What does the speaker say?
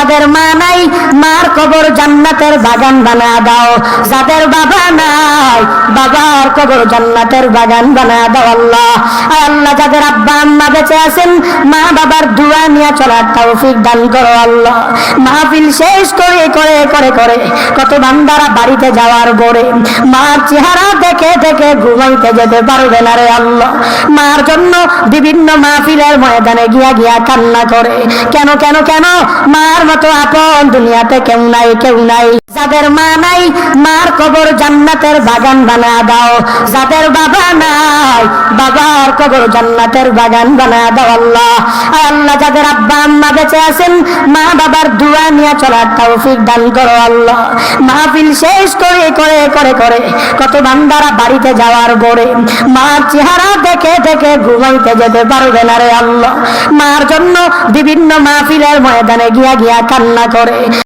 যাদের মা নাই মার কবর জান্নাতের বাগান বানা দাও, যাদের বাবা নাই বাবার কবর জান্নাতের বাগান বানা দাও আল্লাহ। আয় আল্লাহ, যাদের আব্বা আম্মা বেঁচে আছেন মা বাবার দোয়া নিয়ে চলার তৌফিক দান করো আল্লাহ। মাহফিল শেষ করে করে করে করে কত বান্দারা বাড়িতে যাওয়ার পরে মার চেহারা দেখে দেখে ঘুমাইতে যেতে পারবে না রে আল্লাহ। মার জন্য বিভিন্ন মাহফিলের ময়দানে গিয়া গিয়া কান্না করে, কেন কেন কেন? মার মতো আপন দুনিয়াতে কেউ নাই, কেউ নাই। যাদের মা নাই মার কবর জান্নাতের বাগান বানা দাও, যাদের বাবা নাই বাবার কবর জান্নাতের বাগান বানা দাও আল্লাহ। আল্লাহ, যাদের আব্বা আম্মা বেঁচে আছেন মা বাবার দোয়া নিয়ে চলার তৌফিক দান করো আল্লাহ। মাহফিল শেষ করে করে করে করে কত বান্দারা বাড়িতে যাওয়ার পরে মার চেহারা দেখে দেখে ঘুমাইতে যেতে পারবে না রে আল্লাহ। মার জন্য বিভিন্ন মাহফিলের ময়দানে গিয়া গিয়া কান্না করে।